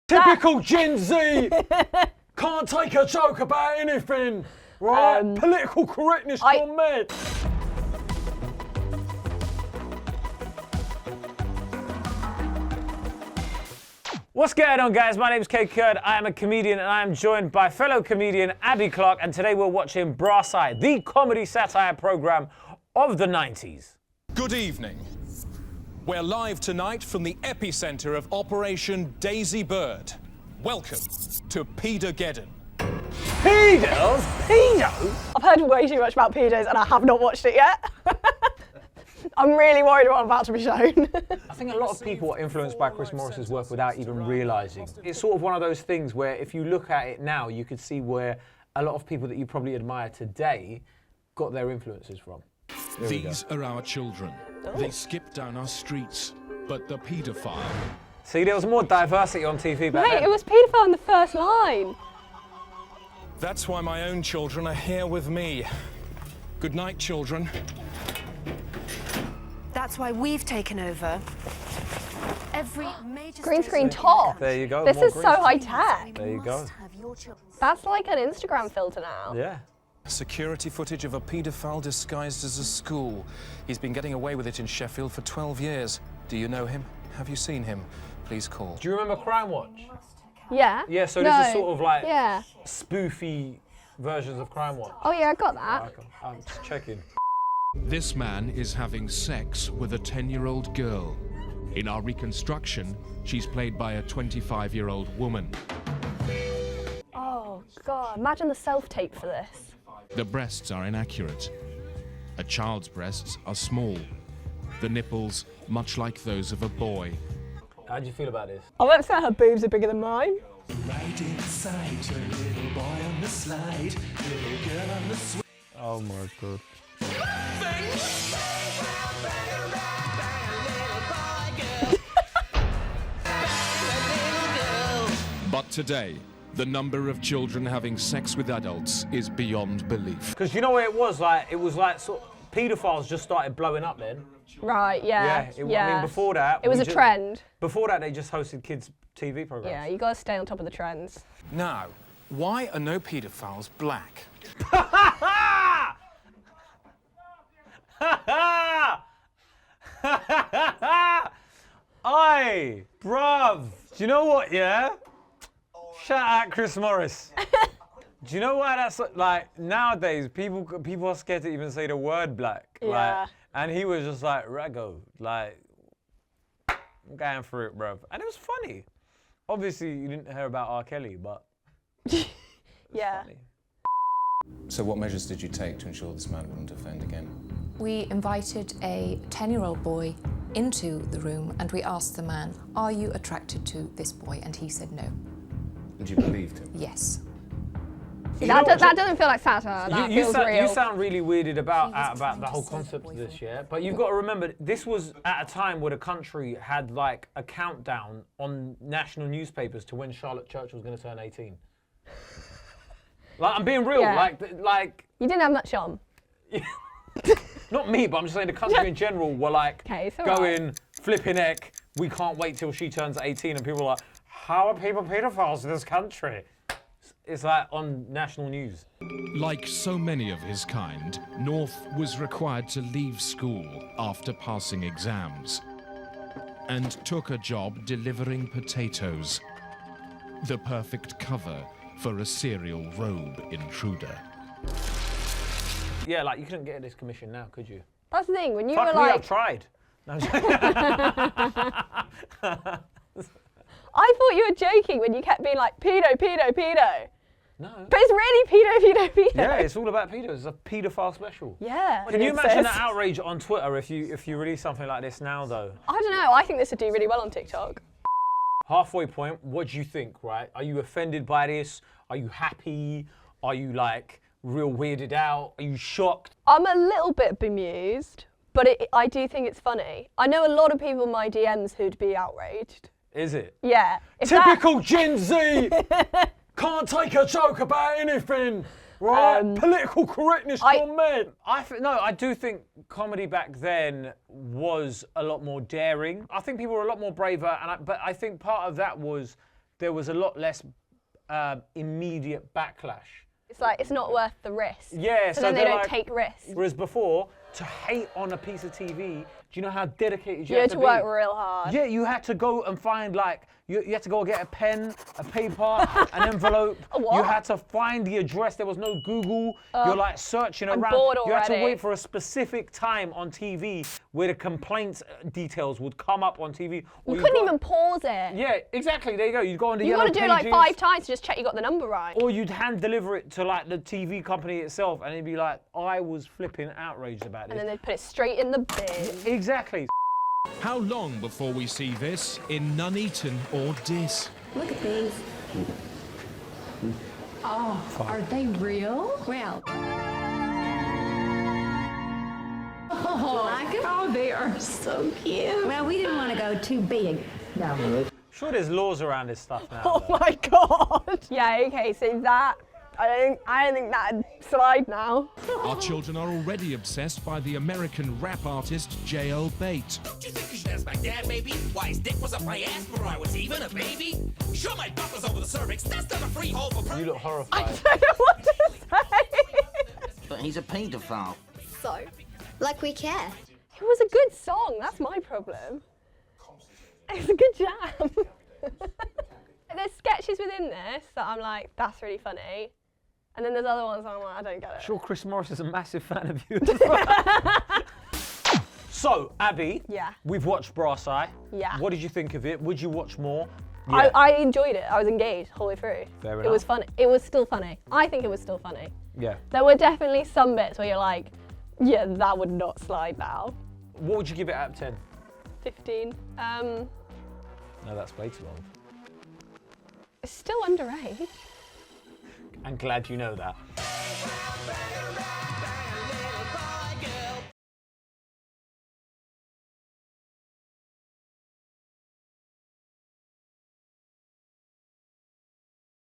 Typical Gen Z! Can't take a joke about anything, right? Political correctness gone mad. What's going on, guys? My name is Kurd. I am a comedian and I am joined by fellow comedian Abby Clarke, and today we're watching Brass Eye, the comedy satire program of the 90s. Good evening. We're live tonight from the epicenter of Operation Daisy Bird. Welcome to Pedogeddon. Pedos? Pedo? I've heard way too much about pedos and I have not watched it yet. I'm really worried what I'm about to be shown. I think a lot of people are influenced by Chris Morris's work without even realising. It's sort of one of those things where if you look at it now, you could see where a lot of people that you probably admire today got their influences from. These are our children. They skip down our streets, but the paedophile... See, there was more diversity on TV back then. Wait, it was paedophile in the first line. That's why my own children are here with me. Good night, children. That's why we've taken over. Every major Green screen top. There you go. This more is green so screen. high tech. There you go. That's like an Instagram filter now. Yeah. Security footage of a paedophile disguised as a school. He's been getting away with it in Sheffield for 12 years. Do you know him? Have you seen him? Please call. Do you remember Crime Watch? Yeah. Yeah, so No. this is sort of like Yeah. spoofy versions of Crime Watch. Oh yeah, I got that. I'm just checking. This man is having sex with a 10-year-old girl. In our reconstruction, she's played by a 25-year-old woman. Oh god, imagine the self-tape for this. The breasts are inaccurate. A child's breasts are small. The nipples, much like those of a boy. How do you feel about this? I'm upset her boobs are bigger than mine. Right inside your little boy on the slide, little girl on the swing. Oh my god. But today, the number of children having sex with adults is beyond belief. Because you know what it was like? It was like sort of, paedophiles just started blowing up then. Right, yeah. I mean, before that... It was a trend. Before that, they just hosted kids' TV programs. Yeah, you gotta stay on top of the trends. Now, why are no paedophiles black? Aye, bruv. Do you know what, yeah? Shout out Chris Morris. Do you know why that's like, nowadays, people are scared to even say the word black. Yeah. Like, and he was just like, Rago, like, I'm going through it, bruv. And it was funny. Obviously, you didn't hear about R. Kelly, but Yeah. funny. So what measures did you take to ensure this man wouldn't offend again? We invited a 10-year-old boy into the room and we asked the man, "Are you attracted to this boy?" And he said no. And you believed him? Yes. That doesn't feel like satire, that feels real. You sound really weirded about the whole concept of this, yeah? But you've got to remember, this was at a time where the country had like a countdown on national newspapers to when Charlotte Church was going to turn 18. Like, I'm being real, Yeah. like... You didn't have much on. Not me, but I'm just saying the country in general were like Okay, it's all going, flipping heck, we can't wait till she turns 18, and people are like, how are people pedophiles in this country? It's like on national news. Like so many of his kind, North was required to leave school after passing exams and took a job delivering potatoes. The perfect cover for a serial robe intruder. Yeah, like you couldn't get this commission now, could you? That's the thing, when you Fuck were me, like... I've tried. No, I'm joking. I thought you were joking when you kept being like, pedo, pedo, pedo. No. But it's really pedo, pedo, pedo. Yeah, it's all about pedos. It's a paedophile special. Yeah. Can you imagine the outrage on Twitter if you release something like this now, though? I don't know, I think this would do really well on TikTok. Halfway point, what do you think, right? Are you offended by this? Are you happy? Are you like real weirded out? Are you shocked? I'm a little bit bemused, but I do think it's funny. I know a lot of people in my DMs who'd be outraged. Is it? Yeah. Typical Gen Z! Can't take a joke about anything, right? Political correctness gone mad. I do think comedy back then was a lot more daring. I think people were a lot more braver, but I think part of that was there was a lot less immediate backlash. It's like, it's not worth the risk. Yeah, So then they they're don't like- take risks. Whereas before, to hate on a piece of TV, do you know how dedicated you You had had to be? work real hard. Yeah, you had to go and find like, you had to go get a pen, a paper, an envelope. A what? You had to find the address. There was no Google. You're like searching I'm around. bored You had to already. wait for a specific time on TV where the complaints details would come up on TV. Or You couldn't go- even pause it. Yeah, exactly. There you go. You'd go on the You yellow got to do it like pages. 5 times to just check you got the number right. Or you'd hand deliver it to like the TV company itself, and it'd be like, I was flipping outraged about And this. then they'd put it straight in the bin. Exactly. How long before we see this in Nuneaton or Diss? Look at these. Oh, are they real? Well. Oh, they are so cute. Well, we didn't want to go too big. No. Sure, there's laws around this stuff now. Oh my god. Yeah, okay, so that, I don't think that'd slide now. Our children are already obsessed by the American rap artist J.L. Bate. Don't you think you should ask my dad, maybe? Why his dick was up my ass before I was even a baby? Sure, my butt was over the cervix. That's not a freehold for... You look horrified. I don't know what to say. But he's a paedophile. So, like we care. It was a good song, that's my problem. It's a good jam. There's sketches within this that I'm like, that's really funny. And then there's other ones I'm like, I don't get it. Sure, Chris Morris is a massive fan of you. So, Abby, Yeah. we've watched Brass Eye. Yeah. What did you think of it? Would you watch more? I enjoyed it. I was engaged all the way through. Fair It was enough. funny. It was still funny. I think it was still funny. Yeah. There were definitely some bits where you're like, yeah, that would not slide now. What would you give it out of 10? 15. No, that's way too long. It's still underage. I'm glad you know that.